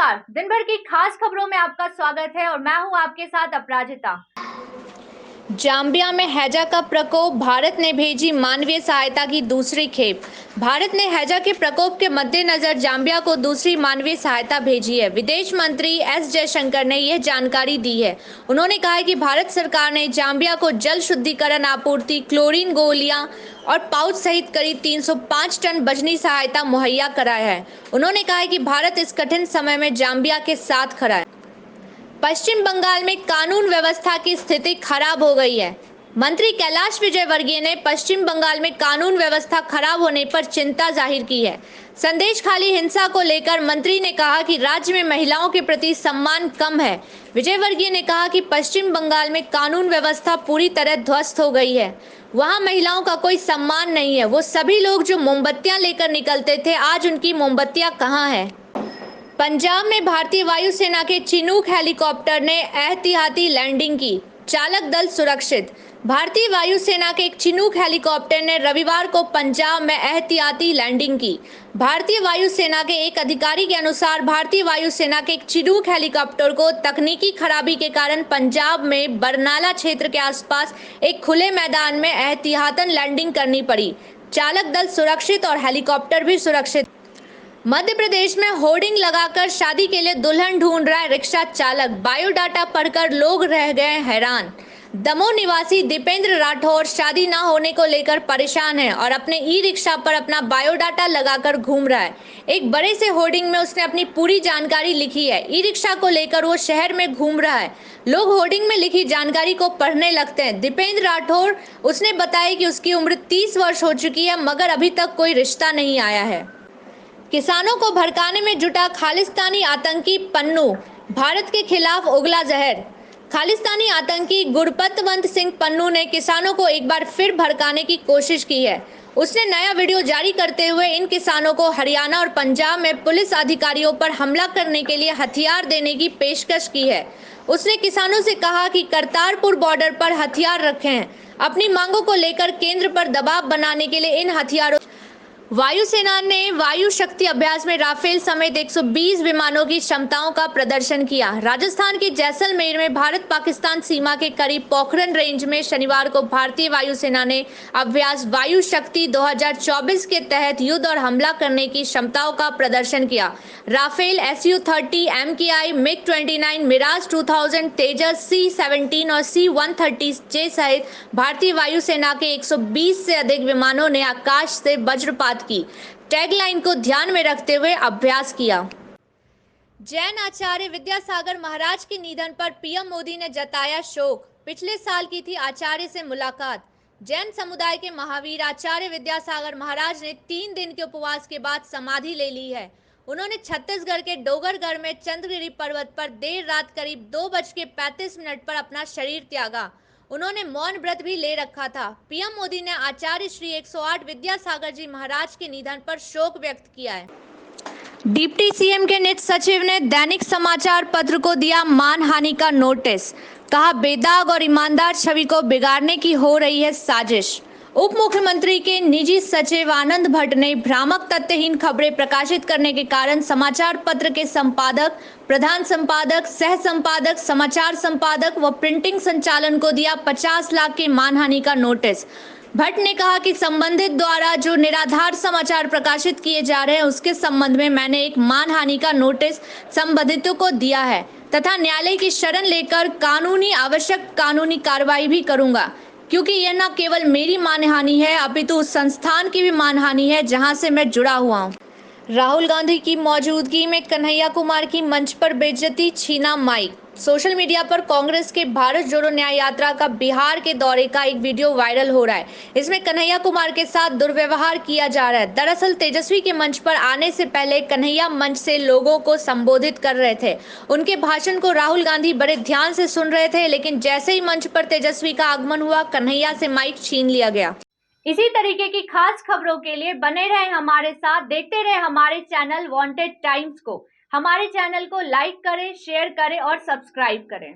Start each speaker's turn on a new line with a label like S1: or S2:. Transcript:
S1: नमस्कार, दिन भर की खास खबरों में आपका स्वागत है और मैं हूं आपके साथ अपराजिता। जाम्बिया में हैजा का प्रकोप, भारत ने भेजी मानवीय सहायता की दूसरी खेप। भारत ने हैजा के प्रकोप के मद्देनजर जाम्बिया को दूसरी मानवीय सहायता भेजी है। विदेश मंत्री एस जयशंकर ने यह जानकारी दी है। उन्होंने कहा है कि भारत सरकार ने जाम्बिया को जल शुद्धिकरण आपूर्ति, क्लोरीन गोलियां और पाउच सहित करीब 305 टन बजनी सहायता मुहैया कराया है। उन्होंने कहा है कि भारत इस कठिन समय में जाम्बिया के साथ खड़ा है। पश्चिम बंगाल में कानून व्यवस्था की स्थिति खराब हो गई है। मंत्री कैलाश विजयवर्गीय ने पश्चिम बंगाल में कानून व्यवस्था खराब होने पर चिंता जाहिर की है। संदेश खाली हिंसा को लेकर मंत्री ने कहा कि राज्य में महिलाओं के प्रति सम्मान कम है। विजयवर्गीय ने कहा कि पश्चिम बंगाल में कानून व्यवस्था पूरी तरह ध्वस्त हो गई है। वहां महिलाओं का कोई सम्मान नहीं है। वो सभी लोग जो मोमबत्तियां लेकर निकलते थे, आज उनकी मोमबत्तियां कहां है। पंजाब में भारतीय वायुसेना के चिनूक हेलीकॉप्टर ने एहतियाती लैंडिंग की, चालक दल सुरक्षित। भारतीय वायुसेना के एक चिनूक हेलीकॉप्टर ने रविवार को पंजाब में एहतियाती लैंडिंग की। भारतीय वायुसेना के एक अधिकारी के अनुसार भारतीय वायुसेना के एक चिनूक हेलीकॉप्टर को तकनीकी खराबी के कारण पंजाब में बरनाला क्षेत्र के आसपास एक खुले मैदान में एहतियातन लैंडिंग करनी पड़ी। चालक दल सुरक्षित और हेलीकॉप्टर भी सुरक्षित। मध्य प्रदेश में होर्डिंग लगाकर शादी के लिए दुल्हन ढूंढ रहा है रिक्शा चालक, बायोडाटा पढ़कर लोग रह गए हैरान। दमोह निवासी दीपेंद्र राठौर शादी न होने को लेकर परेशान है और अपने ई रिक्शा पर अपना बायोडाटा लगाकर घूम रहा है। एक बड़े से होर्डिंग में उसने अपनी पूरी जानकारी लिखी है। ई रिक्शा को लेकर वो शहर में घूम रहा है। लोग होर्डिंग में लिखी जानकारी को पढ़ने लगते हैं। दीपेंद्र राठौर उसने बताया कि उसकी उम्र 30 वर्ष हो चुकी है, मगर अभी तक कोई रिश्ता नहीं आया है। किसानों को भड़काने में जुटा खालिस्तानी आतंकी पन्नू, भारत के खिलाफ उगला जहर। खालिस्तानी आतंकी गुरपतवंत सिंह पन्नू ने किसानों को एक बार फिर भड़काने की कोशिश की है। उसने नया वीडियो जारी करते हुए इन किसानों को हरियाणा और पंजाब में पुलिस अधिकारियों पर हमला करने के लिए हथियार देने की पेशकश की है। उसने किसानों से कहा कि करतारपुर बॉर्डर पर हथियार रखे हैं। अपनी मांगों को लेकर केंद्र पर दबाव बनाने के लिए इन हथियारों। वायुसेना ने वायु शक्ति अभ्यास में राफेल समेत 120 विमानों की क्षमताओं का प्रदर्शन किया। राजस्थान के जैसलमेर में भारत पाकिस्तान सीमा के करीब पोखरण रेंज में शनिवार को भारतीय वायुसेना ने अभ्यास वायु शक्ति 2024 के तहत युद्ध और हमला करने की क्षमताओं का प्रदर्शन किया। Rafale, SU-30, MKI, MiG-29, Miraj 2000, तेजस, C-17 और C-130J सहित भारतीय वायुसेना के 120 से अधिक विमानों ने आकाश से वज्रपात की टैगलाइन को ध्यान में रखते हुए अभ्यास किया। जैन आचार्य विद्यासागर महाराज के निधन पर पीएम मोदी ने जताया शोक। पिछले साल की थी आचार्य से मुलाकात। जैन समुदाय के महावीर आचार्य विद्यासागर महाराज ने 3 दिन के उपवास के बाद समाधि ले ली है। उन्होंने छत्तीसगढ़ के डोगरगढ़ में चंद्रगिरी पर्वत पर देर रात करीब 2:35 पर अपना शरीर त्यागा। उन्होंने मौन व्रत भी ले रखा था। पीएम मोदी ने आचार्य श्री 108 विद्यासागर जी महाराज के निधन पर शोक व्यक्त किया है। डिप्टी सीएम के निज सचिव ने दैनिक समाचार पत्र को दिया मानहानि का नोटिस। कहा, बेदाग और ईमानदार छवि को बिगाड़ने की हो रही है साजिश। उप मुख्यमंत्री के निजी सचिव आनंद भट्ट ने भ्रामक तथ्यहीन खबरें प्रकाशित करने के कारण समाचार पत्र के संपादक, प्रधान संपादक, सह संपादक, समाचार संपादक व प्रिंटिंग संचालन को दिया 50 लाख के मानहानि का नोटिस। भट्ट ने कहा कि संबंधित द्वारा जो निराधार समाचार प्रकाशित किए जा रहे हैं उसके संबंध में मैंने एक मानहानि का नोटिस संबंधितों को दिया है तथा न्यायालय की शरण लेकर आवश्यक कानूनी कार्रवाई भी करूंगा, क्योंकि यह न केवल मेरी मानहानि है अपितु उस संस्थान की भी मानहानि है जहां से मैं जुड़ा हुआ हूं। राहुल गांधी की मौजूदगी में कन्हैया कुमार की मंच पर बेइज्जती, छीना माइक। सोशल मीडिया पर कांग्रेस के भारत जोड़ो न्याय यात्रा का बिहार के दौरे का एक वीडियो वायरल हो रहा है। इसमें कन्हैया कुमार के साथ दुर्व्यवहार किया जा रहा है। दरअसल तेजस्वी के मंच पर आने से पहले कन्हैया मंच से लोगों को संबोधित कर रहे थे। उनके भाषण को राहुल गांधी बड़े ध्यान से सुन रहे थे, लेकिन जैसे ही मंच पर तेजस्वी का आगमन हुआ, कन्हैया से माइक छीन लिया गया। इसी तरीके की खास खबरों के लिए बने रहे हमारे साथ, देखते रहे हमारे चैनल वांटेड टाइम्स को। हमारे चैनल को लाइक करें, शेयर करें और सब्सक्राइब करें।